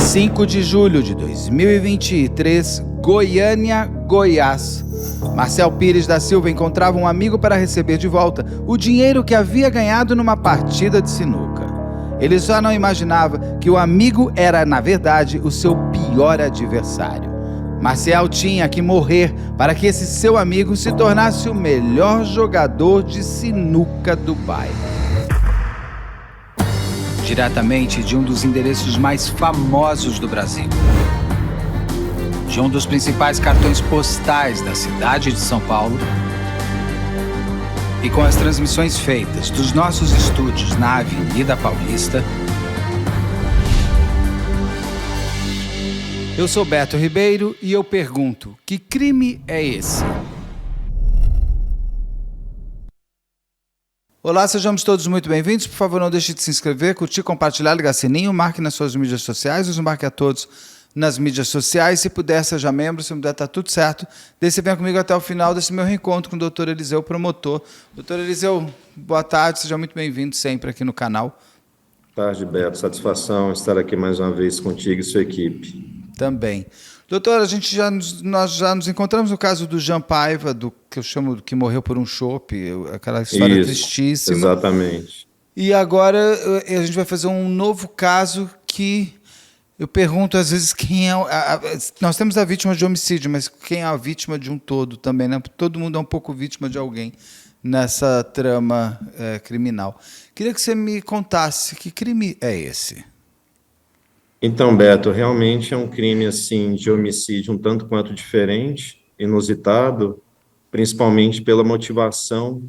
5 de julho de 2023, Goiânia, Goiás. Marcel Pires da Silva encontrava um amigo para receber de volta o dinheiro que havia ganhado numa partida de sinuca. Ele só não imaginava que o amigo era, na verdade, o seu pior adversário. Marcel tinha que morrer para que esse seu amigo se tornasse o melhor jogador de sinuca do bairro. Diretamente de um dos endereços mais famosos do Brasil, de um dos principais cartões postais da cidade de São Paulo, e com as transmissões feitas dos nossos estúdios na Avenida Paulista, eu sou Beto Ribeiro e eu pergunto: que crime é esse? Olá, sejamos todos muito bem-vindos. Por favor, não deixe de se inscrever, curtir, compartilhar, ligar sininho, marque nas suas mídias sociais, nos marque a todos nas mídias sociais. Se puder, seja membro, se não puder, tá tudo certo. Daí você vem comigo até o final desse meu reencontro com o Dr. Eliseu, promotor. Dr. Eliseu, boa tarde, seja muito bem-vindo sempre aqui no canal. Boa tarde, Beto. Satisfação estar aqui mais uma vez contigo e sua equipe. Também. Doutor, nós já nos encontramos no caso do Jean Paiva, que eu chamo que morreu por um chope, aquela história tristíssima. Exatamente. E agora a gente vai fazer um novo caso que eu pergunto às vezes quem é... nós temos a vítima de homicídio, mas quem é a vítima de um todo também, né? Todo mundo é um pouco vítima de alguém nessa trama criminal. Queria que você me contasse que crime é esse? Então, Beto, realmente é um crime assim de homicídio um tanto quanto diferente, inusitado, principalmente pela motivação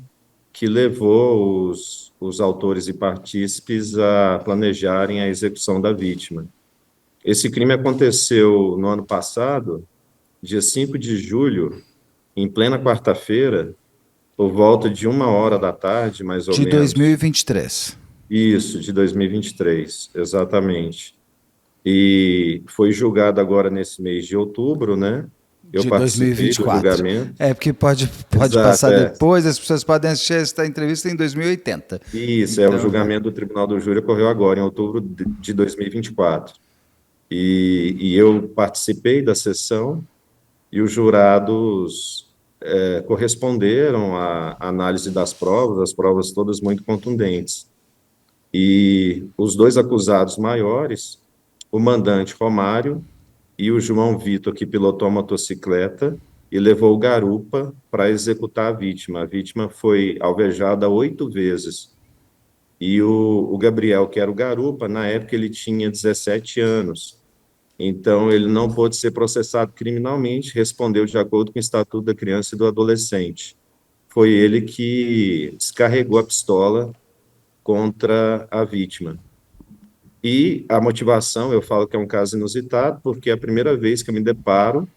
que levou os autores e partícipes a planejarem a execução da vítima. Esse crime aconteceu no ano passado, dia 5 de julho, em plena quarta-feira, por volta de 1h da tarde, mais ou menos. De 2023. Isso, de 2023, exatamente. E foi julgado agora nesse mês de outubro, né? Eu de participei 2024. do julgamento. Porque pode passar depois, as pessoas podem assistir esta entrevista em 2080. Isso, então, o julgamento do Tribunal do Júri ocorreu agora, em outubro de 2024. E eu participei da sessão e os jurados corresponderam à análise das provas, as provas todas muito contundentes. E os dois acusados maiores, o mandante Romário e o João Vitor, que pilotou a motocicleta e levou o garupa para executar a vítima. A vítima foi alvejada 8 vezes. E o Gabriel, que era o garupa, na época ele tinha 17 anos. Então, ele não pôde ser processado criminalmente, respondeu de acordo com o Estatuto da Criança e do Adolescente. Foi ele que descarregou a pistola contra a vítima. E a motivação, eu falo que é um caso inusitado, porque é a primeira vez que eu me deparo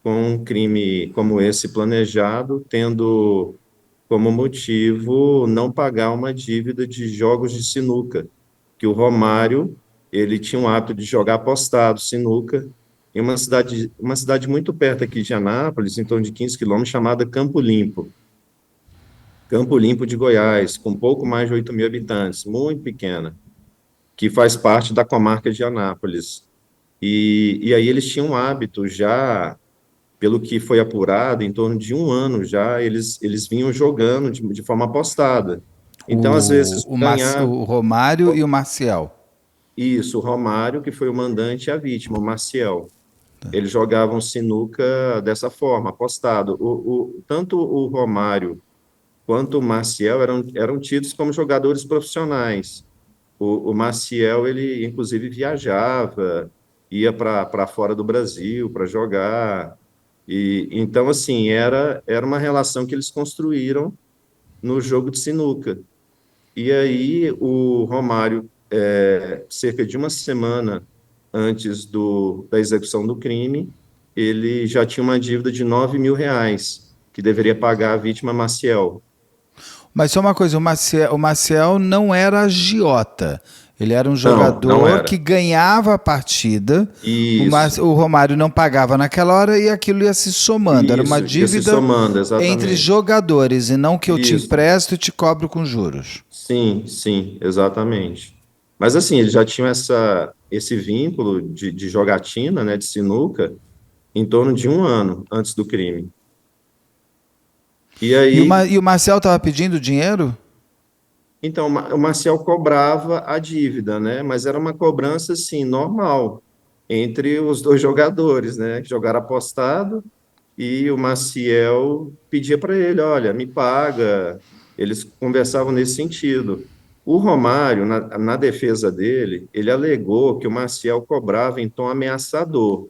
com um crime como esse planejado, tendo como motivo não pagar uma dívida de jogos de sinuca, que o Romário, ele tinha o hábito de jogar apostado, sinuca, em uma cidade muito perto aqui de Anápolis, em torno de 15 quilômetros, chamada Campo Limpo. Campo Limpo de Goiás, com pouco mais de 8 mil habitantes, muito pequena, que faz parte da comarca de Anápolis. E aí eles tinham um hábito já, pelo que foi apurado, em torno de 1 ano já, eles vinham jogando de forma apostada. Então, às vezes, o Romário e o Maciel. Isso, o Romário, que foi o mandante, e a vítima, o Maciel. Tá. Eles jogavam sinuca dessa forma, apostado. Tanto o Romário quanto o Maciel eram tidos como jogadores profissionais. O Maciel, ele, inclusive, viajava, ia para fora do Brasil para jogar. Então, assim, era uma relação que eles construíram no jogo de sinuca. E aí, o Romário, cerca de 1 semana antes da execução do crime, ele já tinha uma dívida de R$9 mil, que deveria pagar a vítima Maciel. Mas só uma coisa, o Maciel não era agiota. Ele era um jogador que ganhava a partida. O Romário não pagava naquela hora e aquilo ia se somando. Isso, era uma dívida entre jogadores e não que eu te empresto e te cobro com juros. Sim, exatamente. Mas assim, eles já tinham esse vínculo de jogatina, né, de sinuca, em torno de 1 ano antes do crime. E aí, E o Marcel estava pedindo dinheiro? então, o Marcel cobrava a dívida, né? Mas era uma cobrança, assim, normal entre os dois jogadores, né? Que jogaram apostado e o Maciel pedia para ele, olha, me paga. Eles conversavam nesse sentido. O Romário, na defesa dele, ele alegou que o Maciel cobrava em tom ameaçador.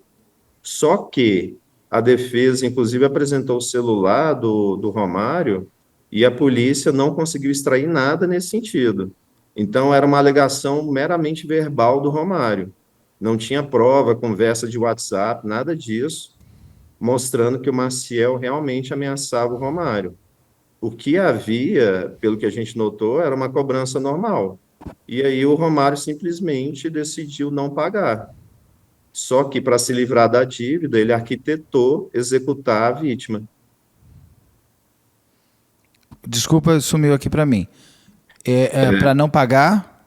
Só que a defesa, inclusive, apresentou o celular do Romário e a polícia não conseguiu extrair nada nesse sentido. Então, era uma alegação meramente verbal do Romário. Não tinha prova, conversa de WhatsApp, nada disso, mostrando que o Maciel realmente ameaçava o Romário. O que havia, pelo que a gente notou, era uma cobrança normal. E aí o Romário simplesmente decidiu não pagar. Só que, para se livrar da dívida, ele arquitetou executar a vítima. Desculpa, sumiu aqui para mim. Para não pagar?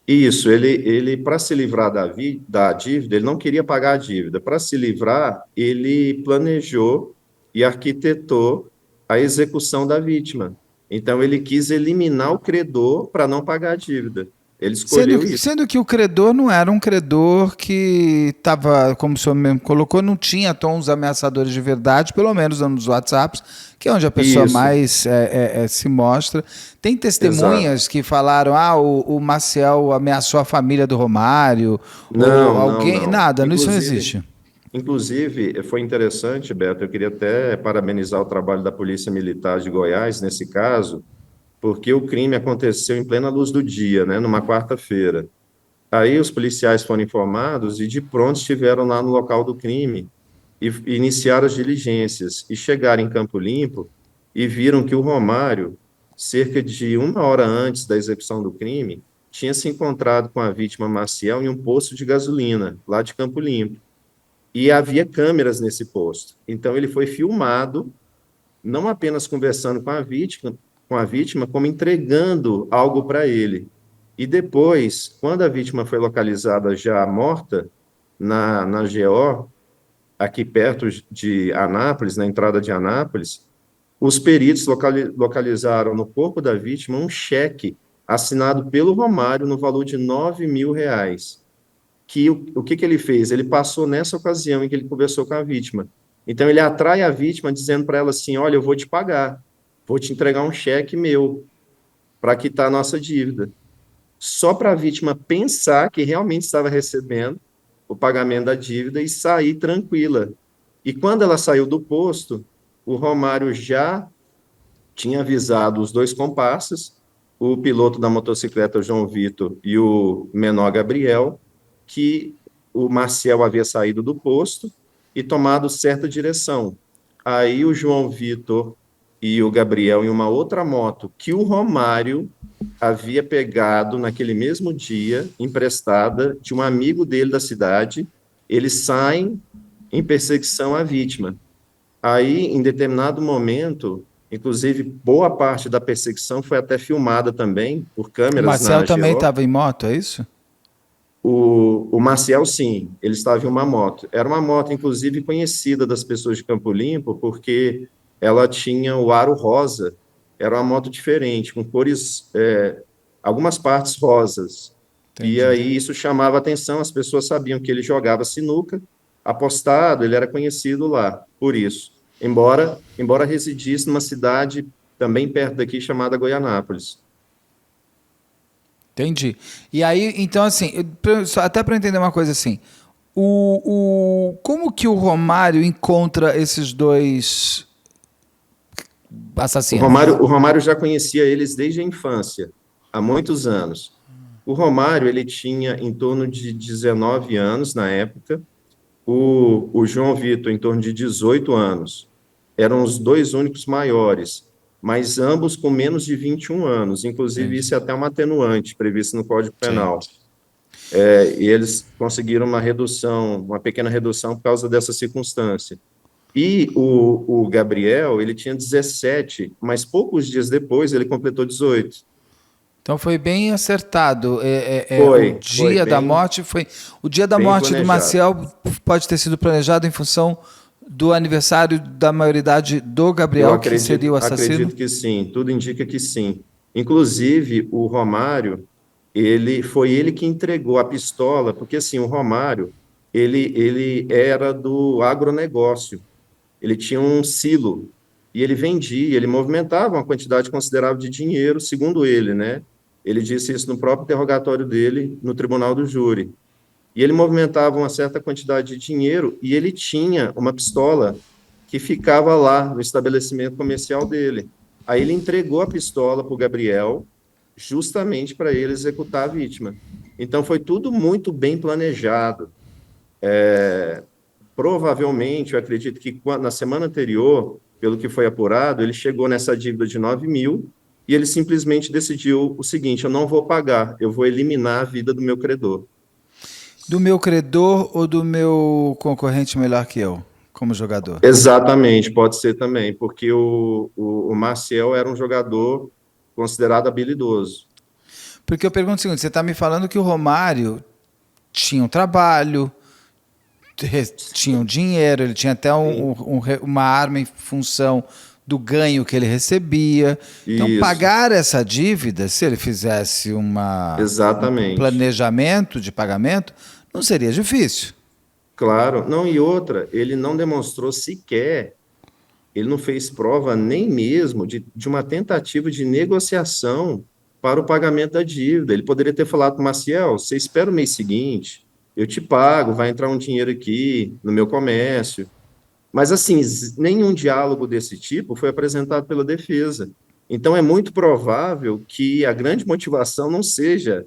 Isso, ele para se livrar da dívida, ele não queria pagar a dívida. Para se livrar, ele planejou e arquitetou a execução da vítima. Então, ele quis eliminar o credor para não pagar a dívida. Ele escolheu isso. Sendo que o credor não era um credor que estava, como o senhor mesmo colocou, não tinha tons ameaçadores de verdade, pelo menos nos WhatsApps, que é onde a pessoa Isso, mais se mostra. Tem exato. testemunhas que falaram, o Maciel ameaçou a família do Romário, ou Não, não, alguém. não. Nada, isso não existe. Inclusive, foi interessante, Beto, eu queria até parabenizar o trabalho da Polícia Militar de Goiás, nesse caso, porque o crime aconteceu em plena luz do dia, né, numa quarta-feira. Aí os policiais foram informados e de pronto estiveram lá no local do crime e iniciaram as diligências e chegaram em Campo Limpo e viram que o Romário, cerca de 1 hora antes da execução do crime, tinha se encontrado com a vítima Maciel em um posto de gasolina, lá de Campo Limpo. E havia câmeras nesse posto. Então ele foi filmado, não apenas conversando com a vítima, como entregando algo para ele. E depois, quando a vítima foi localizada já morta na GO, aqui perto de Anápolis, na entrada de Anápolis, os peritos localizaram no corpo da vítima um cheque assinado pelo Romário no valor de R$ 9.000, que o que ele fez? Ele passou nessa ocasião em que ele conversou com a vítima. Então, ele atrai a vítima dizendo para ela assim, olha, eu vou te pagar, vou te entregar um cheque meu para quitar a nossa dívida. Só para a vítima pensar que realmente estava recebendo o pagamento da dívida e sair tranquila. E quando ela saiu do posto, o Romário já tinha avisado os dois comparsas, o piloto da motocicleta João Vitor e o menor Gabriel, que o Marcel havia saído do posto e tomado certa direção. Aí o João Vitor e o Gabriel em uma outra moto que o Romário havia pegado naquele mesmo dia, emprestada de um amigo dele da cidade, eles saem em perseguição à vítima. Aí, em determinado momento, inclusive, boa parte da perseguição foi até filmada também por O câmeras na Marcel também AGO. estava em moto, é isso? O Maciel, sim, ele estava em uma moto. Era uma moto, inclusive, conhecida das pessoas de Campo Limpo, porque ela tinha o aro rosa. Era uma moto diferente, com cores, algumas partes rosas. E Entendi. aí isso chamava atenção, as pessoas sabiam que ele jogava sinuca, apostado, ele era conhecido lá, por isso. Embora residisse numa cidade também perto daqui, chamada Goianápolis. Entendi. E aí, então, assim, até para entender uma coisa assim, como que o Romário encontra esses dois O assassinos? Romário, o Romário já conhecia eles desde a infância, há muitos anos. O Romário, ele tinha em torno de 19 anos na época, o João Vitor em torno de 18 anos. Eram os dois únicos maiores, mas ambos com menos de 21 anos. Inclusive, Entendi. isso é até uma atenuante previsto no Código Sim. Penal. E eles conseguiram uma redução, uma pequena redução por causa dessa circunstância. E o Gabriel, ele tinha 17, mas poucos dias depois ele completou 18. Então foi bem acertado. O Foi dia da bem, morte foi. O dia da bem morte do planejado. Maciel pode ter sido planejado em função do aniversário da maioridade do Eu Gabriel, que seria o assassino. acredito que sim, tudo indica que sim. Inclusive, o Romário, foi ele que entregou a pistola, porque assim, o Romário, ele era do agronegócio, ele tinha um silo, e ele vendia, ele movimentava uma quantidade considerável de dinheiro, segundo ele, né? Ele disse isso no próprio interrogatório dele, no tribunal do júri. E ele movimentava uma certa quantidade de dinheiro e ele tinha uma pistola que ficava lá no estabelecimento comercial dele. Aí ele entregou a pistola para o Gabriel, justamente para ele executar a vítima. Então foi tudo muito bem planejado. Provavelmente, eu acredito que na semana anterior, pelo que foi apurado, ele chegou nessa dívida de 9 mil e ele simplesmente decidiu o seguinte: eu não vou pagar, eu vou eliminar a vida do meu credor. Do meu credor ou do meu concorrente melhor que eu, como jogador? Exatamente, pode ser também, porque o Maciel era um jogador considerado habilidoso. Porque eu pergunto o seguinte: você está me falando que o Romário tinha um trabalho, tinha um dinheiro, ele tinha até Sim, uma arma em função do ganho que ele recebia. Então, isso, pagar essa dívida, se ele fizesse um exatamente. planejamento de pagamento, não seria difícil. Claro, não, e outra, ele não demonstrou sequer, ele não fez prova nem mesmo de uma tentativa de negociação para o pagamento da dívida. Ele poderia ter falado para o Maciel: você espera o mês seguinte, eu te pago, vai entrar um dinheiro aqui no meu comércio. Mas, assim, nenhum diálogo desse tipo foi apresentado pela defesa. Então, é muito provável que a grande motivação não seja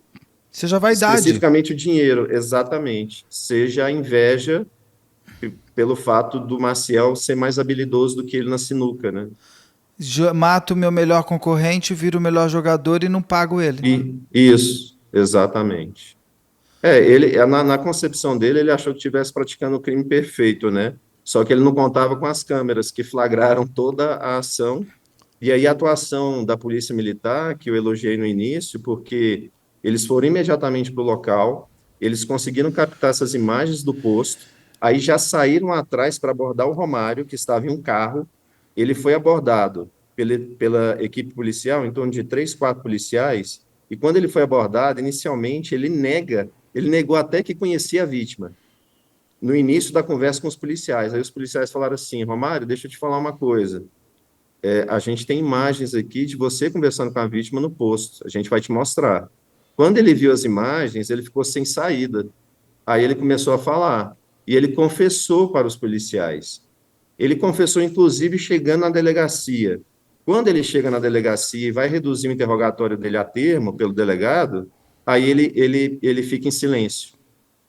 Seja vaidade. especificamente o dinheiro, exatamente, seja a inveja pelo fato do Maciel ser mais habilidoso do que ele na sinuca, né? Mato o meu melhor concorrente, viro o melhor jogador e não pago ele. E isso, exatamente. Na concepção dele, ele achou que estivesse praticando o crime perfeito, né? Só que ele não contava com as câmeras que flagraram toda a ação. E aí a atuação da Polícia Militar, que eu elogiei no início, porque eles foram imediatamente para o local, eles conseguiram captar essas imagens do posto, aí já saíram atrás para abordar o Romário, que estava em um carro. Ele foi abordado pela equipe policial, em torno de 3, 4 policiais, e quando ele foi abordado, inicialmente ele negou até que conhecia a vítima, no início da conversa com os policiais. Aí os policiais falaram assim: Romário, deixa eu te falar uma coisa. A gente tem imagens aqui de você conversando com a vítima no posto, a gente vai te mostrar. Quando ele viu as imagens, ele ficou sem saída. Aí ele começou a falar, e ele confessou para os policiais. Ele confessou, inclusive, chegando na delegacia. Quando ele chega na delegacia e vai reduzir o interrogatório dele a termo pelo delegado, aí ele fica em silêncio.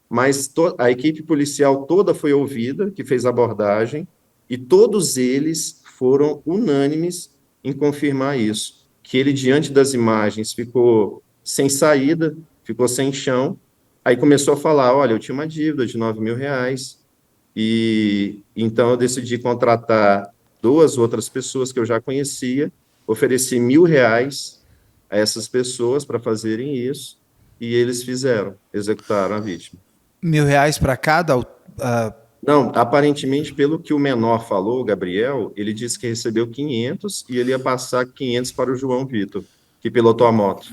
Mas a equipe policial toda foi ouvida, que fez a abordagem, e todos eles foram unânimes em confirmar isso, que ele, diante das imagens, ficou sem saída, ficou sem chão, aí começou a falar: olha, eu tinha uma dívida de 9 mil reais, e então eu decidi contratar 2 outras pessoas que eu já conhecia, ofereci 1.000 reais a essas pessoas para fazerem isso, e eles fizeram, executaram a vítima. R$ 1.000 para cada. Não, aparentemente, pelo que o menor falou, o Gabriel, ele disse que recebeu 500 e ele ia passar 500 para o João Vitor, que pilotou a moto.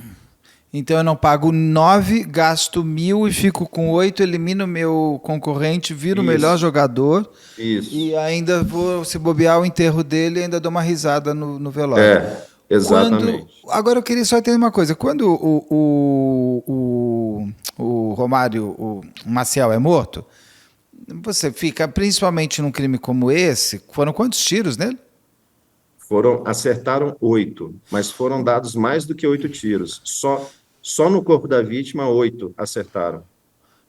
Então eu não pago 9, gasto 1.000 e fico com 8, elimino o meu concorrente, viro o melhor Isso, jogador e isso. ainda vou, se bobear o enterro dele, ainda dou uma risada no velório. Quando, Exatamente. agora eu queria só entender uma coisa. Quando o Romário, o Maciel é morto, você fica, principalmente num crime como esse, foram quantos tiros nele? Acertaram 8, mas foram dados mais do que 8 tiros. Só no corpo da vítima, 8 acertaram.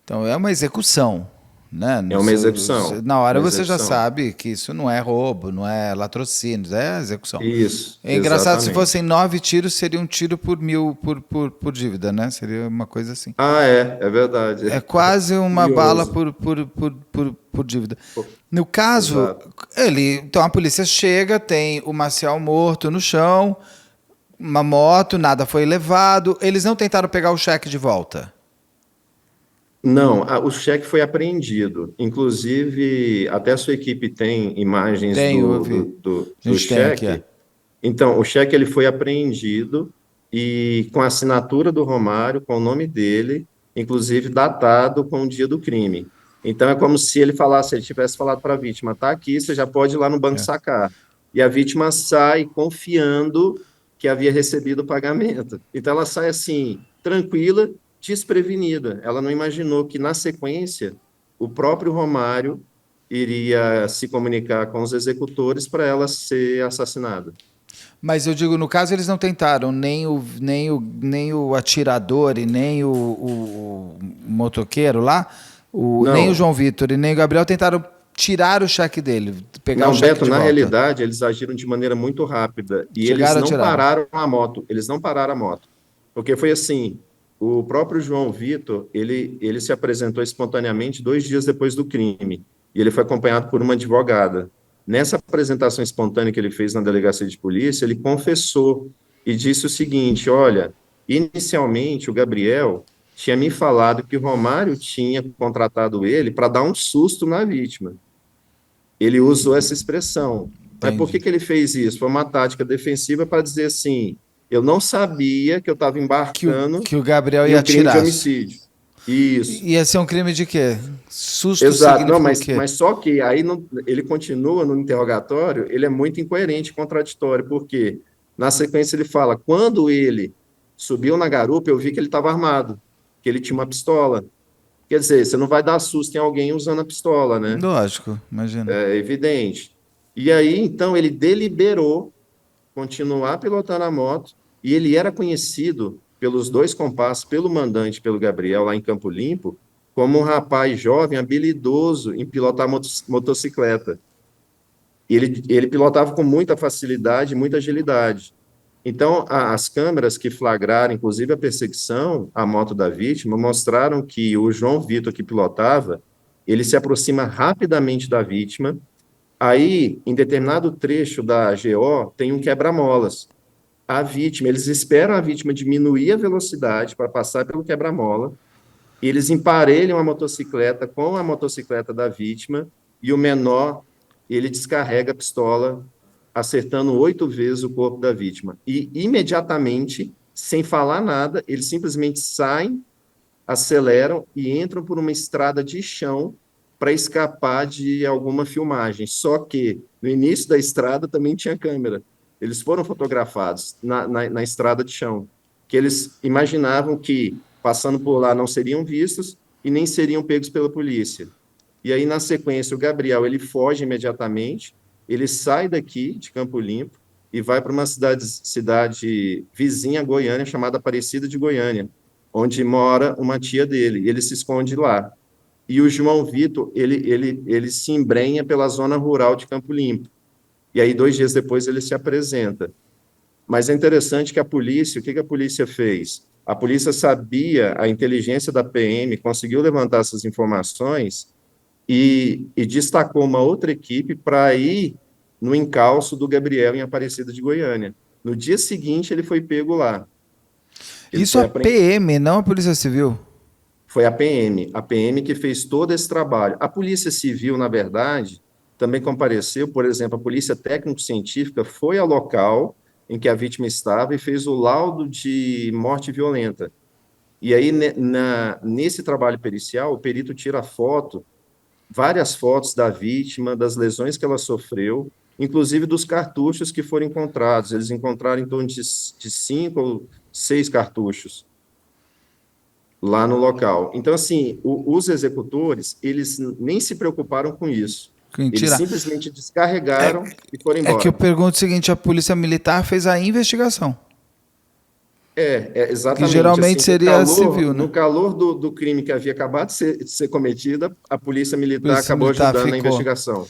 Então é uma execução, né? É uma execução, Na hora uma você já execução. sabe que isso não é roubo, não é latrocínio, é execução. Isso, É engraçado, se fossem exatamente. 9 tiros, seria um tiro por 1.000 por dívida, né? Seria uma coisa assim. Ah, é verdade. É quase uma bala Curioso. por dívida. No caso, Exato. então a polícia chega, tem o Maciel morto no chão, uma moto, nada foi levado. Eles não tentaram pegar o cheque de volta? Não, o cheque foi apreendido. Inclusive, até a sua equipe tem imagens Tenho, eu vi. A do gente tem aqui, cheque. Então, o cheque ele foi apreendido e com a assinatura do Romário, com o nome dele, inclusive datado com o dia do crime. Então, é como se ele falasse, ele tivesse falado para a vítima, tá aqui, você já pode ir lá no banco sacar. E a vítima sai confiando que havia recebido o pagamento. Então, ela sai assim, tranquila, desprevenida. Ela não imaginou que, na sequência, o próprio Romário iria se comunicar com os executores para ela ser assassinada. Mas eu digo, no caso, eles não tentaram nem o atirador e nem o motoqueiro lá, nem o João Vitor e nem o Gabriel tentaram tirar o cheque dele, pegar Não, o cheque Beto, de na volta. realidade, eles agiram de maneira muito rápida e Chegaram, eles não tiraram. pararam a moto. Eles não pararam a moto. Porque foi assim, o próprio João Vitor, ele se apresentou espontaneamente 2 dias depois do crime e ele foi acompanhado por uma advogada. Nessa apresentação espontânea que ele fez na delegacia de polícia, ele confessou e disse o seguinte, olha, inicialmente o Gabriel tinha me falado que o Romário tinha contratado ele para dar um susto na vítima. Ele usou essa expressão. Mas por que ele fez isso? Foi uma tática defensiva para dizer assim, eu não sabia que eu estava embarcando que o Gabriel em ia um crime atirar. de homicídio. Isso. Ia ser um crime de quê? Susto. Exato, não, o quê? mas só que aí ele continua no interrogatório, ele é muito incoerente, contraditório, porque na sequência ele fala, quando ele subiu na garupa, eu vi que ele estava armado, que ele tinha uma pistola. Quer dizer, você não vai dar susto em alguém usando a pistola, né? Lógico, imagina. É evidente. E aí, então, ele deliberou continuar pilotando a moto, e ele era conhecido pelos dois compassos, pelo mandante, pelo Gabriel, lá em Campo Limpo, como um rapaz jovem, habilidoso em pilotar motocicleta. Ele pilotava com muita facilidade, muita agilidade. Então, as câmeras que flagraram, inclusive a perseguição à moto da vítima, mostraram que o João Vitor, que pilotava, ele se aproxima rapidamente da vítima. Aí, em determinado trecho da GO, tem um quebra-molas. A vítima, eles esperam a vítima diminuir a velocidade para passar pelo quebra-mola, eles emparelham a motocicleta com a motocicleta da vítima, e o menor, ele descarrega a pistola, acertando 8 vezes o corpo da vítima. E, imediatamente, sem falar nada, eles simplesmente saem, aceleram e entram por uma estrada de chão para escapar de alguma filmagem. Só que, no início da estrada, também tinha câmera. Eles foram fotografados na estrada de chão, que eles imaginavam que, passando por lá, não seriam vistos e nem seriam pegos pela polícia. E aí, na sequência, o Gabriel, ele foge imediatamente, ele sai daqui, de Campo Limpo, e vai para uma cidade vizinha a Goiânia, chamada Aparecida de Goiânia, onde mora uma tia dele, ele se esconde lá. E o João Vitor, ele se embrenha pela zona rural de Campo Limpo. E aí, 2 dias depois, ele se apresenta. Mas é interessante que a polícia, o que a polícia fez? A polícia sabia, a inteligência da PM conseguiu levantar essas informações e destacou uma outra equipe para ir no encalço do Gabriel em Aparecida de Goiânia. No dia seguinte, ele foi pego lá. Isso é a PM, não a Polícia Civil? Foi a PM que fez todo esse trabalho. A Polícia Civil, na verdade, também compareceu, por exemplo, a Polícia Técnico-Científica foi ao local em que a vítima estava e fez o laudo de morte violenta. E aí, nesse trabalho pericial, o perito tira foto, várias fotos da vítima, das lesões que ela sofreu, inclusive dos cartuchos que foram encontrados. Eles encontraram em torno de 5 ou 6 cartuchos lá no local. Então, assim, os executores, eles nem se preocuparam com isso. Eles simplesmente descarregaram e foram embora. É que eu pergunto o seguinte, a Polícia Militar fez a investigação. Exatamente. Que geralmente assim, seria civil, né? No calor do crime que havia acabado de ser cometido, a Polícia Militar acabou ajudando na investigação.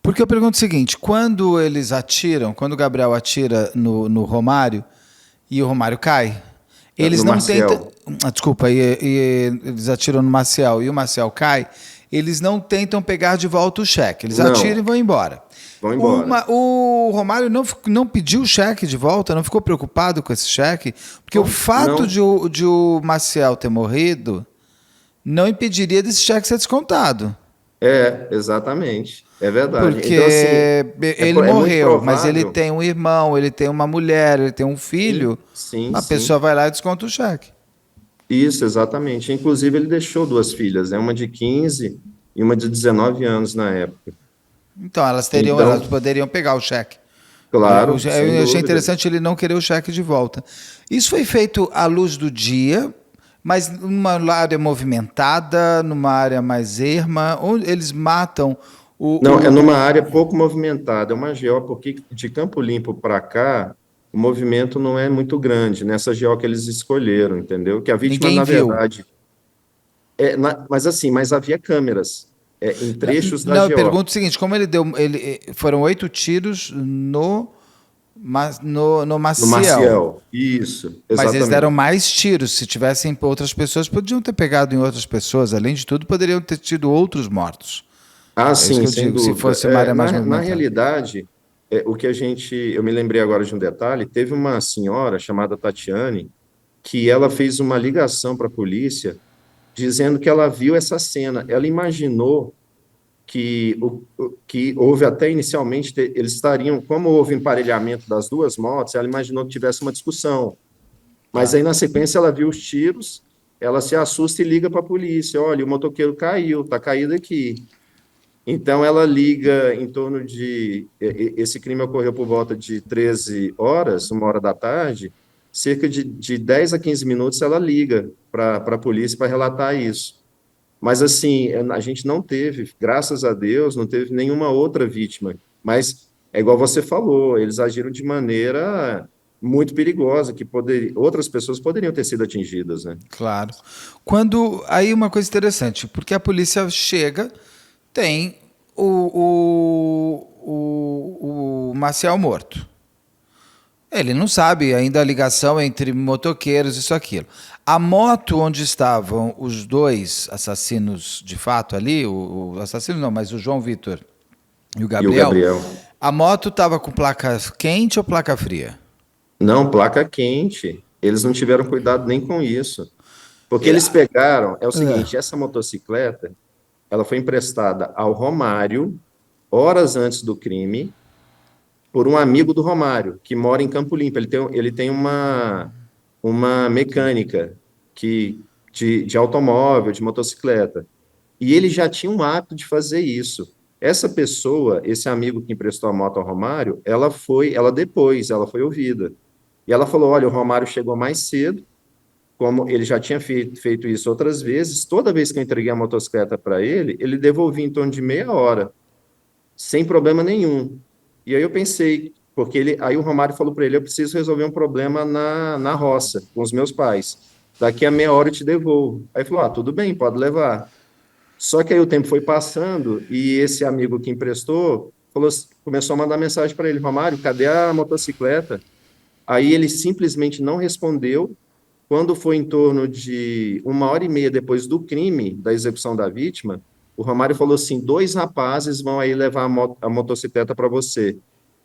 Porque eu pergunto o seguinte, quando eles atiram, quando o Gabriel atira no Romário e o Romário cai, eles não tentam... Desculpa, e eles atiram no Maciel e o Maciel cai, eles não tentam pegar de volta o cheque. Eles Não. atiram e vão embora. Vão embora. O Romário não pediu o cheque de volta, não ficou preocupado com esse cheque, porque o fato Não. de o Maciel ter morrido não impediria desse cheque ser descontado. Exatamente. É verdade. Porque Então, assim, ele muito morreu, mas ele provável. tem um irmão, ele tem uma mulher, ele tem um filho, Sim, a sim. pessoa vai lá e desconta o cheque. Isso, exatamente. Inclusive, ele deixou duas filhas, né? Uma de 15 e uma de 19 anos na época. Então, elas Então, poderiam pegar o cheque. claro, sem Eu achei dúvida. interessante ele não querer o cheque de volta. Isso foi feito à luz do dia, mas numa área movimentada, numa área mais erma, onde eles matam Não, é numa área pouco movimentada, é uma GO, porque de Campo Limpo para cá, o movimento não é muito grande, nessa GO que eles escolheram, entendeu? Que a vítima, ninguém na viu. verdade, mas havia câmeras em trechos da Não, eu GO. pergunto o seguinte, como ele deu, foram 8 tiros no No Maciel, Maciel, isso, mas eles deram exatamente. mais tiros. Se tivessem outras pessoas, podiam ter pegado em outras pessoas. Além de tudo, poderiam ter tido outros mortos. Ah, É isso sim, que eu sem digo, se dúvida. fosse uma área mais Na movimentada. realidade, eu me lembrei agora de um detalhe, teve uma senhora chamada Tatiane, que ela fez uma ligação para a polícia, dizendo que ela viu essa cena. Ela imaginou que houve até inicialmente, eles estariam, como houve emparelhamento das duas motos, ela imaginou que tivesse uma discussão. Mas Tá. aí, na sequência, ela viu os tiros, ela se assusta e liga para a polícia. Olha, o motoqueiro caiu, está caído aqui. Então, ela liga em torno de. Esse crime ocorreu por volta de 13 horas, 1 hora da tarde. Cerca de 10 a 15 minutos, ela liga para a polícia para relatar isso. Mas, assim, a gente não teve, graças a Deus, não teve nenhuma outra vítima. Mas é igual você falou, eles agiram de maneira muito perigosa, que outras pessoas poderiam ter sido atingidas, né? Claro. Aí uma coisa interessante, porque a polícia chega, tem o Maciel morto. Ele não sabe ainda a ligação entre motoqueiros, isso, aquilo. A moto onde estavam os dois assassinos de fato ali, o assassino não, mas o João Vitor e o E o Gabriel, Gabriel. a moto estava com placa quente ou placa fria? Não, placa quente. Eles não tiveram cuidado nem com isso. Porque eles pegaram, é o seguinte, essa motocicleta, ela foi emprestada ao Romário, horas antes do crime, por um amigo do Romário, que mora em Campo Limpo. Ele tem uma mecânica de automóvel, de motocicleta. E ele já tinha um hábito de fazer isso. Essa pessoa, esse amigo que emprestou a moto ao Romário, ela foi ouvida. E ela falou, olha, o Romário chegou mais cedo, como ele já tinha feito isso outras vezes, toda vez que eu entreguei a motocicleta para ele, ele devolvia em torno de meia hora, sem problema nenhum. E aí eu pensei, porque aí o Romário falou para ele, eu preciso resolver um problema na roça, com os meus pais. Daqui a meia hora eu te devolvo. Aí ele falou, tudo bem, pode levar. Só que aí o tempo foi passando e esse amigo que emprestou começou a mandar mensagem para ele, Romário, cadê a motocicleta? Aí ele simplesmente não respondeu. Quando foi em torno de 1 hora e meia depois do crime, da execução da vítima, o Romário falou assim, 2 rapazes vão aí levar a motocicleta para você.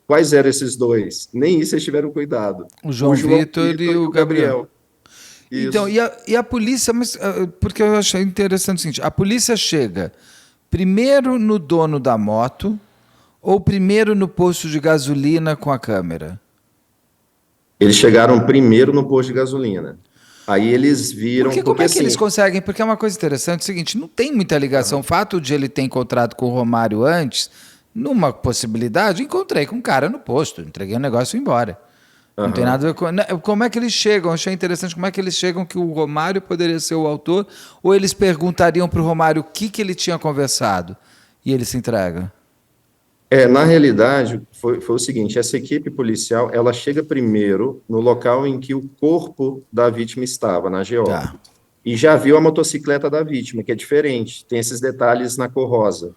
Quais eram esses dois? Nem isso eles tiveram cuidado. O O João João Vitor e Vitor e o o Gabriel. Gabriel. Então, Isso. e a polícia, porque eu achei interessante o seguinte, a polícia chega primeiro no dono da moto ou primeiro no posto de gasolina com a câmera? Eles chegaram primeiro no posto de gasolina. Aí eles viram, Porque como porque é que eles assim, conseguem? Porque é uma coisa interessante, é o seguinte, não tem muita ligação. O fato de ele ter encontrado com o Romário antes, numa possibilidade, encontrei com um cara no posto, entreguei o negócio e fui embora. Não tem nada a ver com... Como é que eles chegam? Achei interessante como é que eles chegam que o Romário poderia ser o autor, ou eles perguntariam para o Romário o que ele tinha conversado e ele se entrega. na realidade, foi o seguinte, essa equipe policial, ela chega primeiro no local em que o corpo da vítima estava, na GO. Tá. E já viu a motocicleta da vítima, que é diferente, tem esses detalhes na cor rosa,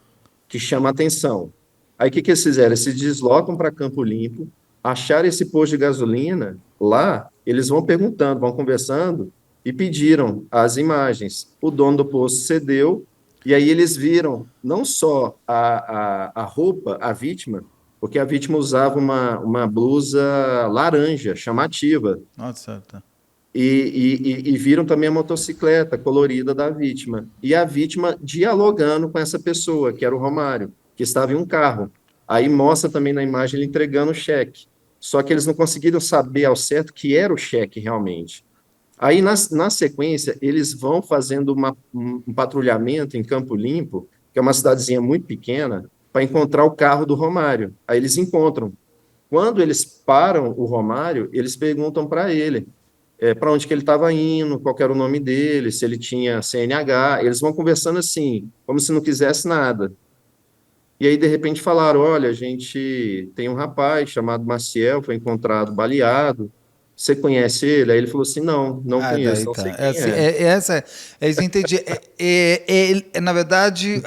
que chama a atenção. Aí o que eles fizeram? Eles se deslocam para Campo Limpo, acharam esse posto de gasolina, lá eles vão perguntando, vão conversando, e pediram as imagens. O dono do posto cedeu, E aí eles viram não só a roupa, a vítima, porque a vítima usava uma blusa laranja, chamativa, Nossa, tá. e viram também a motocicleta colorida da vítima. E a vítima dialogando com essa pessoa, que era o Romário, que estava em um carro. Aí mostra também na imagem ele entregando o cheque. Só que eles não conseguiram saber ao certo que era o cheque realmente. Aí, na sequência, eles vão fazendo um patrulhamento em Campo Limpo, que é uma cidadezinha muito pequena, para encontrar o carro do Romário. Aí eles encontram. Quando eles param o Romário, eles perguntam para ele para onde que ele estava indo, qual que era o nome dele, se ele tinha CNH. Eles vão conversando assim, como se não quisesse nada. E aí, de repente, falaram: olha, a gente tem um rapaz chamado Maciel, foi encontrado baleado. Você conhece ele? Aí ele falou assim: não, não Ah, conheço, daí não sei tá. É, quem assim, é. é isso, entendi. Na verdade,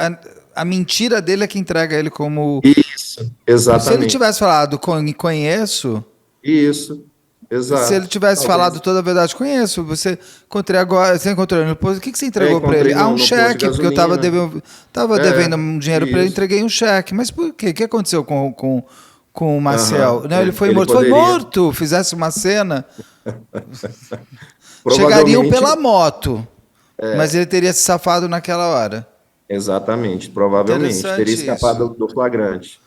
a mentira dele é que entrega ele como. Isso, Se ele exatamente. tivesse falado conheço, Isso, se ele exato. tivesse falado Talvez. toda a verdade, conheço. Você encontrei agora, você encontrou ele no posto. O que você entregou para ele? Encontrei Ah, um no posto de cheque, porque eu estava gasolina. devendo É, um dinheiro para ele, isso. entreguei um cheque. Mas por quê? O que aconteceu com o Marcel? Aham, Não, ele foi ele morto. Foi poderia, morto! Fizesse uma cena, chegariam pela provavelmente, moto, mas ele teria se safado naquela hora. exatamente, provavelmente, teria Interessante isso. escapado do flagrante.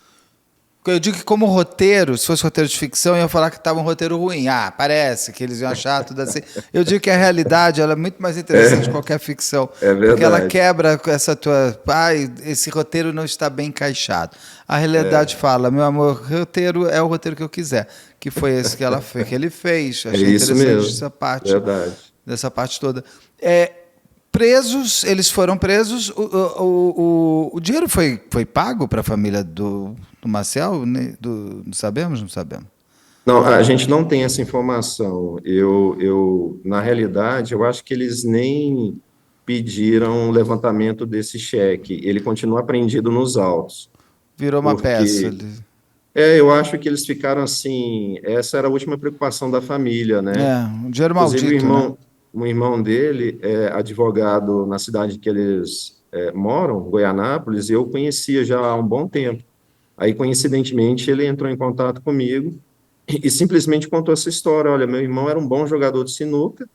Eu digo que como roteiro, se fosse roteiro de ficção, eu ia falar que estava um roteiro ruim. Ah, parece que eles iam achar tudo assim. Eu digo que a realidade ela é muito mais interessante que qualquer ficção, É porque ela verdade. quebra com essa tua... Ai, esse roteiro não está bem encaixado. A realidade fala, meu amor, roteiro é o roteiro que eu quiser, que foi esse que ela fez, que ele fez. É Achei isso interessante mesmo, essa parte, verdade. dessa parte toda. É, presos, eles foram presos. O dinheiro foi pago para a família do Marcel? Né? Não sabemos? Não sabemos. Não, a gente não tem essa informação. Na realidade, eu acho que eles nem pediram o levantamento desse cheque. Ele continua apreendido nos autos, Virou uma peça. porque eu acho que eles ficaram assim. Essa era a última preocupação da família, né? É, um dinheiro Inclusive, maldito, né? o irmão dele é advogado na cidade que eles moram, Goianápolis, e eu conhecia já há um bom tempo. Aí, coincidentemente, ele entrou em contato comigo e simplesmente contou essa história. Olha, meu irmão era um bom jogador de sinuca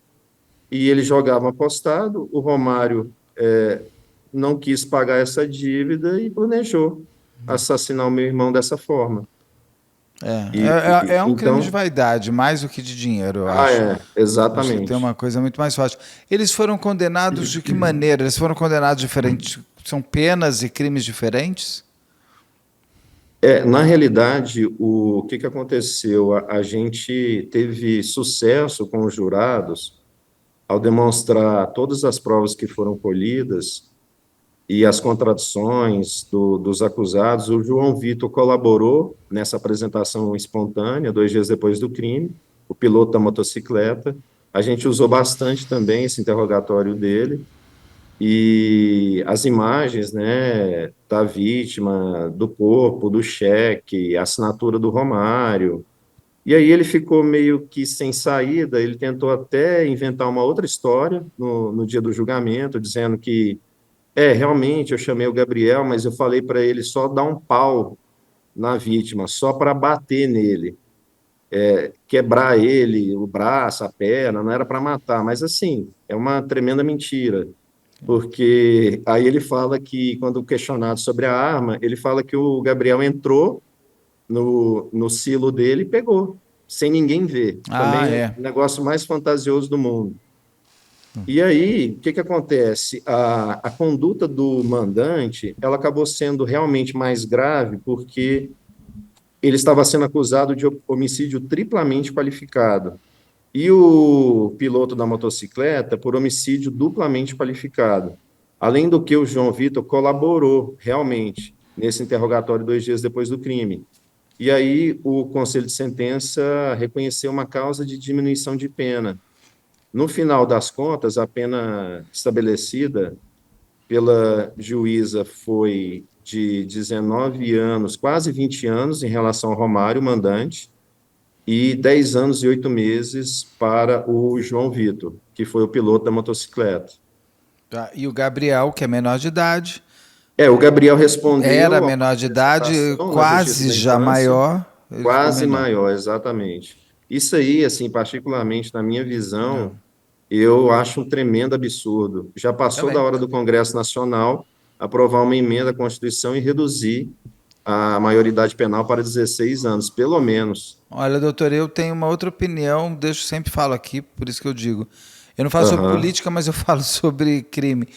e ele jogava apostado. O Romário não quis pagar essa dívida e planejou assassinar o meu irmão dessa forma. É um crime de Então, vaidade, mais do que de dinheiro, eu acho. Acho que tem exatamente. uma coisa muito mais forte. Eles foram condenados de que maneira? Eles foram condenados diferentes. São penas e crimes diferentes? Na realidade, o que aconteceu? A gente teve sucesso com os jurados ao demonstrar todas as provas que foram colhidas e as contradições dos acusados. O João Vitor colaborou nessa apresentação espontânea, 2 dias depois do crime, o piloto da motocicleta. A gente usou bastante também esse interrogatório dele, e as imagens, né, da vítima, do corpo, do cheque, a assinatura do Romário. E aí ele ficou meio que sem saída, ele tentou até inventar uma outra história no dia do julgamento, dizendo que realmente, eu chamei o Gabriel, mas eu falei para ele só dar um pau na vítima, só para bater nele, quebrar ele, o braço, a perna, não era para matar. Mas, assim, é uma tremenda mentira, porque aí ele fala que, quando questionado sobre a arma, ele fala que o Gabriel entrou no silo dele e pegou, sem ninguém ver. Ah, Também é o é. negócio mais fantasioso do mundo. E aí, o que que acontece? A conduta do mandante, ela acabou sendo realmente mais grave porque ele estava sendo acusado de homicídio triplamente qualificado. E o piloto da motocicleta por homicídio duplamente qualificado. Além do que, o João Vitor colaborou realmente nesse interrogatório 2 dias depois do crime. E aí o Conselho de Sentença reconheceu uma causa de diminuição de pena. No final das contas, a pena estabelecida pela juíza foi de 19 anos, quase 20 anos, em relação ao Romário, mandante, e 10 anos e 8 meses para o João Vitor, que foi o piloto da motocicleta. Tá. E o Gabriel, que é menor de idade, O Gabriel respondeu era a menor de idade, manifestação na Justiça quase da já Infância, maior, ele ficou quase menor. maior, exatamente. Isso aí, assim, particularmente na minha visão, Não, eu acho um tremendo absurdo. Já passou da também. hora do Congresso Nacional aprovar uma emenda à Constituição e reduzir a maioridade penal para 16 anos, pelo menos. Olha, doutor, eu tenho uma outra opinião, deixo sempre falo aqui, por isso que eu digo. Eu não falo sobre Aham. política, mas eu falo sobre crime.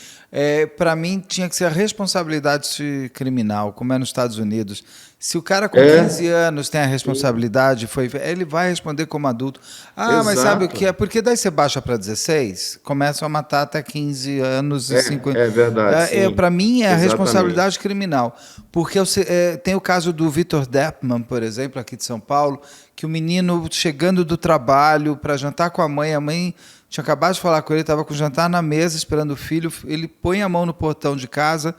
Para mim, tinha que ser a responsabilidade criminal, como é nos Estados Unidos. Se o cara com É, 15 anos tem a sim, responsabilidade, ele vai responder como adulto. Ah, mas sabe o que exato. é? Porque daí você baixa para 16, começam a matar até 15 anos e 50. É verdade, sim. Para mim, é a responsabilidade Exatamente. criminal. Porque tem o caso do Vitor Deppman, por exemplo, aqui de São Paulo, que o menino chegando do trabalho para jantar com a mãe tinha acabado de falar com ele, estava com o jantar na mesa esperando o filho, ele põe a mão no portão de casa,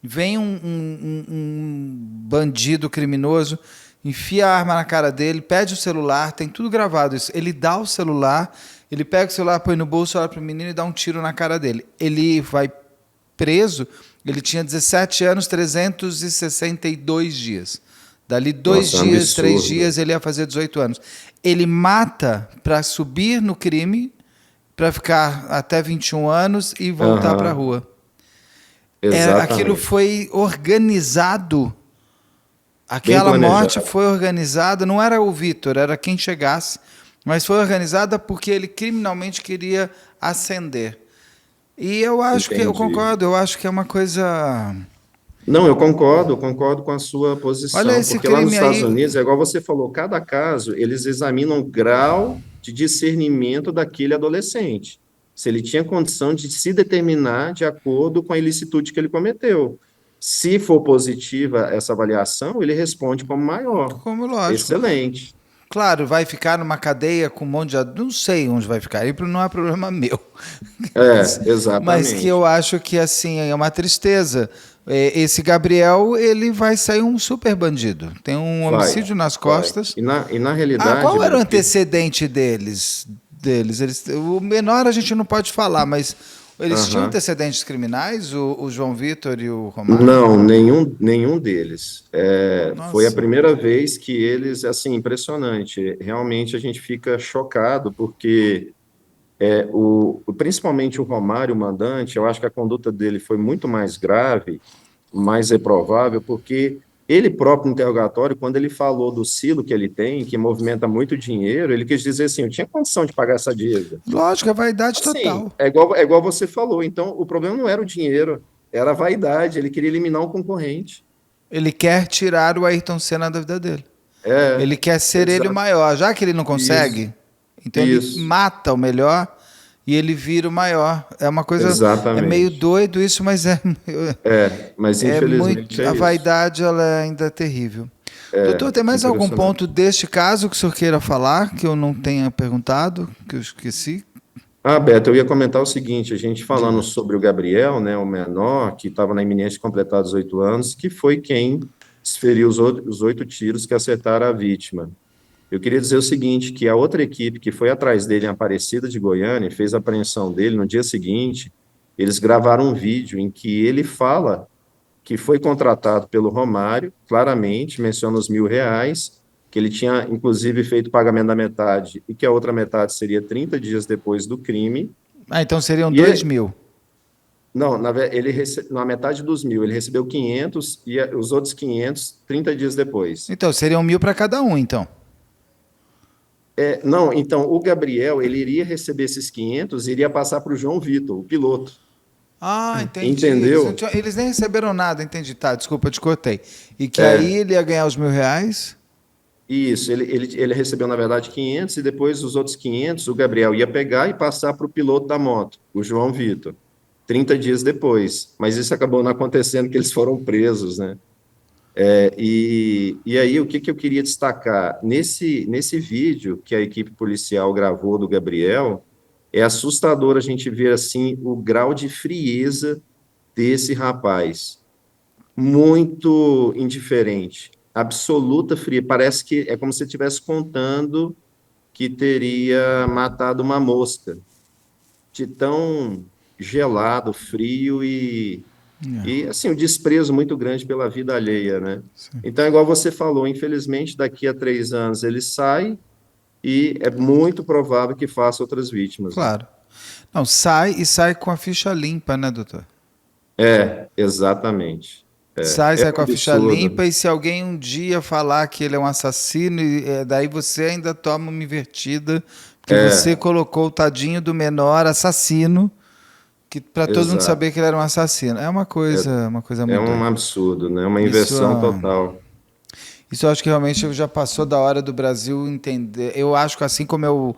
vem um bandido criminoso, enfia a arma na cara dele, pede o celular, tem tudo gravado isso. Ele dá o celular, ele pega o celular, põe no bolso, olha para o menino e dá um tiro na cara dele. Ele vai preso, ele tinha 17 anos, 362 dias. Dali dois Nossa, é um dias, 3 dias, absurdo. ele ia fazer 18 anos. Ele mata para subir no crime, para ficar até 21 anos e voltar para a Aham, rua. Aquilo exatamente. foi organizado, Bem aquela morte planejado. foi organizada, não era o Vitor, era quem chegasse, mas foi organizada porque ele criminalmente queria ascender. E eu Entendi. concordo, eu acho que é uma coisa. Não, eu concordo com a sua Olha posição, esse porque lá nos crime Estados aí. Unidos, é igual você falou, cada caso eles examinam o grau de discernimento daquele adolescente, se ele tinha condição de se determinar de acordo com a ilicitude que ele cometeu. Se for positiva essa avaliação, ele responde como maior. Como lógico. Excelente. Claro, vai ficar numa cadeia com um monte de. Não sei onde vai ficar, isso não é problema meu. Mas que eu Exatamente. acho que assim é uma tristeza. Esse Gabriel, ele vai sair um super bandido. Tem um Vai, homicídio nas vai. costas. E na Ah, realidade, qual era o Beto, antecedente deles? O menor a gente não pode falar, mas eles tinham aham. antecedentes criminais, o João Vitor e o Romário? Não, nenhum deles. Foi a Nossa. primeira vez que eles, assim, impressionante. Realmente a gente fica chocado, porque principalmente o Romário, o mandante, eu acho que a conduta dele foi muito mais grave, mais reprovável, porque ele próprio no interrogatório, quando ele falou do silo que ele tem, que movimenta muito dinheiro, ele quis dizer assim, eu tinha condição de pagar essa dívida. Lógico, é vaidade Assim, total. é igual você falou. Então, o problema não era o dinheiro, era a vaidade. Ele queria eliminar um concorrente. Ele quer tirar o Ayrton Senna da vida dele. É, Ele quer ser ele o exato. maior. Já que ele não Isso, consegue, então ele isso, mata o melhor e ele vira o maior. É uma coisa. É meio exatamente. doido isso, mas Mas é infelizmente muito. é A isso. vaidade ela é ainda terrível. Doutor, tem mais algum Impressionante. ponto deste caso que o senhor queira falar que eu não tenha perguntado, que eu esqueci? Ah, Beto, eu ia comentar o seguinte: a gente falando Diga. sobre o Gabriel, né, o menor, que estava na iminência de completar 18 anos, que foi quem desferiu os 8 tiros que acertaram a vítima. Eu queria dizer o seguinte, que a outra equipe que foi atrás dele em Aparecida de Goiânia, fez a apreensão dele no dia seguinte, eles gravaram um vídeo em que ele fala que foi contratado pelo Romário, claramente, menciona os R$ 1.000, que ele tinha, inclusive, feito pagamento da metade e que a outra metade seria 30 dias depois do crime. Ah, então seriam E, 2.000. não, na metade dos 1.000, ele recebeu 500 e os outros 500, 30 dias depois. Então, seriam 1.000 para cada um, então. Não, então, o Gabriel, ele iria receber esses 500 e iria passar para o João Vitor, o piloto. Ah, entendi. Entendeu? Eles nem receberam nada, entendi. Tá, desculpa, te cortei. E que aí É, ele ia ganhar os R$ 1.000? isso, ele recebeu, na verdade, 500 e depois os outros 500 o Gabriel ia pegar e passar para o piloto da moto, o João Vitor, 30 dias depois. Mas isso acabou não acontecendo, que eles foram presos, né? E aí, o que eu queria destacar? Nesse vídeo que a equipe policial gravou do Gabriel, é assustador a gente ver, assim, o grau de frieza desse rapaz. Muito indiferente, absoluta fria. Parece que é como se estivesse contando que teria matado uma mosca, de tão, gelado, frio e assim, o desprezo muito grande pela vida alheia, né? Sim. Então, igual você falou, infelizmente, daqui a 3 anos ele sai e é muito provável que faça outras vítimas, né? Claro. Não, sai com a ficha limpa, né, doutor? Exatamente. Sai É com um a ficha absurdo. limpa e se alguém um dia falar que ele é um assassino, daí você ainda toma uma invertida, porque você É, colocou o tadinho do menor assassino, que para todo mundo exato. saber que ele era um assassino. É uma coisa É muito um doida. absurdo, né? Uma Isso, inversão total. isso eu acho que realmente já passou da hora do Brasil entender. Eu acho que assim como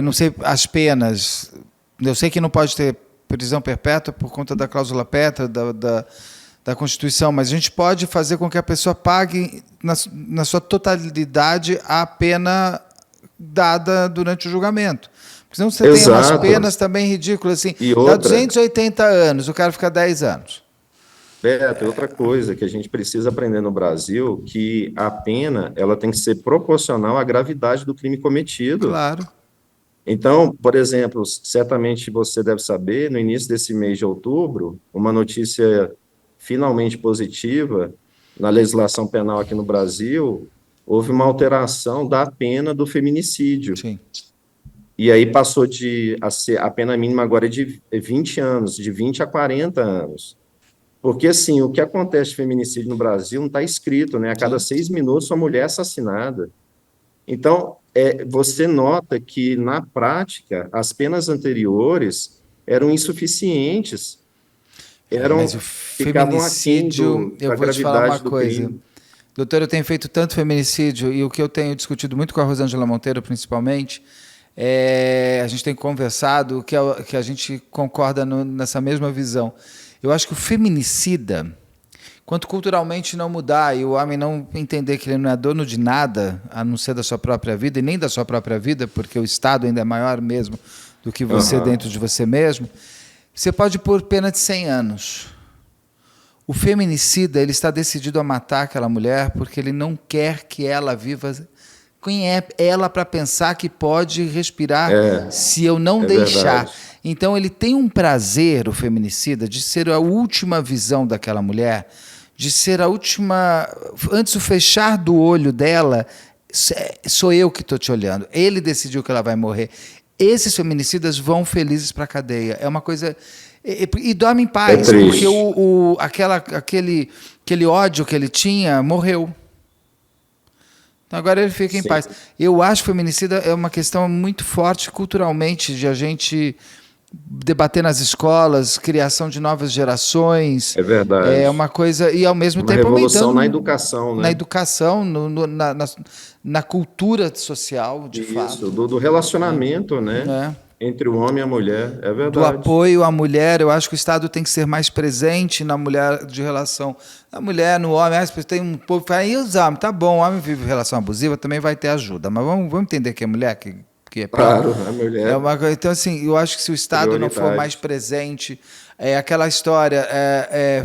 não sei as penas, eu sei que não pode ter prisão perpétua por conta da cláusula pétrea da Constituição, mas a gente pode fazer com que a pessoa pague na sua totalidade a pena dada durante o julgamento. Porque senão você tem umas Exato. penas também ridículas, assim, E dá outra, 280 anos, o cara fica 10 anos. Beto, outra coisa que a gente precisa aprender no Brasil, que a pena ela tem que ser proporcional à gravidade do crime cometido. Claro. Então, por exemplo, certamente você deve saber, no início desse mês de outubro, uma notícia finalmente positiva na legislação penal aqui no Brasil, houve uma alteração da pena do feminicídio. Sim. E aí passou a pena mínima agora é de 20 anos, de 20 a 40 anos. Porque, assim, o que acontece de feminicídio no Brasil não está escrito, né? A cada Sim. 6 minutos, uma mulher é assassinada. Então, você nota que, na prática, as penas anteriores eram insuficientes, Mas o ficavam aquém feminicídio, eu da vou te falar uma gravidade do coisa. crime. Doutor, eu tenho feito tanto feminicídio e o que eu tenho discutido muito com a Rosângela Monteiro, principalmente, a gente tem conversado que a gente concorda nessa mesma visão. Eu acho que o feminicida, quanto culturalmente não mudar e o homem não entender que ele não é dono de nada, a não ser da sua própria vida e nem da sua própria vida, porque o Estado ainda é maior mesmo do que você Aham. dentro de você mesmo, você pode pôr pena de 100 anos. O feminicida, ele está decidido a matar aquela mulher porque ele não quer que ela viva. Quem é ela para pensar que pode respirar se eu não É deixar? verdade. Então ele tem um prazer, o feminicida, de ser a última visão daquela mulher, de ser a última. Antes do fechar do olho dela, sou eu que estou te olhando. Ele decidiu que ela vai morrer. Esses feminicidas vão felizes para a cadeia. É uma coisa. E dorme em É paz, porque triste. aquele ódio que ele tinha morreu. Então agora ele fica em Sim, paz. Eu acho que o feminicida é uma questão muito forte culturalmente, de a gente debater nas escolas, criação de novas gerações. é É verdade. uma coisa. E ao mesmo Uma tempo revolução na aumentando educação, na né? educação, na cultura social, de Isso, fato. do relacionamento, né? Né? Entre o homem e a mulher, é Do verdade. apoio à mulher, eu acho que o Estado tem que ser mais presente na mulher, de relação na mulher, no homem. Tem um povo que fala, e os homens? Tá bom, o homem vive relação abusiva, também vai ter ajuda, mas vamos entender que é mulher que é pior. Claro, a mulher, Então, assim, eu acho que se o Estado não for mais prioridade. presente, aquela história,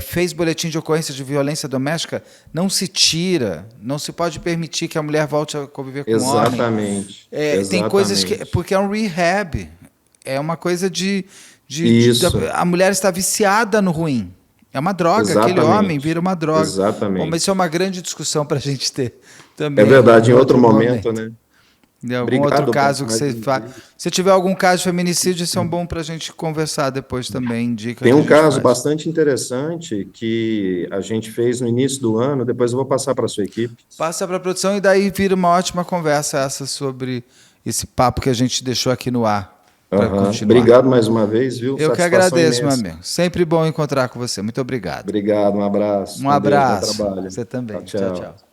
fez boletim de ocorrência de violência doméstica, não se tira, não se pode permitir que a mulher volte a conviver com o homem. Exatamente, Tem coisas que. exatamente. Porque é um rehab. É uma coisa Isso, a mulher está viciada no ruim. É uma droga. Aquele homem exatamente, vira uma droga. Bom, mas isso é exatamente. uma grande discussão para a gente ter É também verdade, em em outro outro momento, momento. né? De algum outro Obrigado, Beto, caso que mais você uma faz. vez. Se tiver algum caso de feminicídio, isso é bom para a gente conversar depois também, dica Tem que a um gente caso faz. bastante interessante que a gente fez no início do ano, depois eu vou passar para a sua equipe. Passa para a produção e daí vira uma ótima conversa essa sobre esse papo que a gente deixou aqui no ar para Aham. continuar. Obrigado mais uma vez, viu? Eu que Satisfação agradeço, meu imensa. amigo. Sempre bom encontrar com você. Muito obrigado. Obrigado, um abraço. Um Com Deus, bom abraço. trabalho. Você também. Tchau, Tchau, tchau. tchau.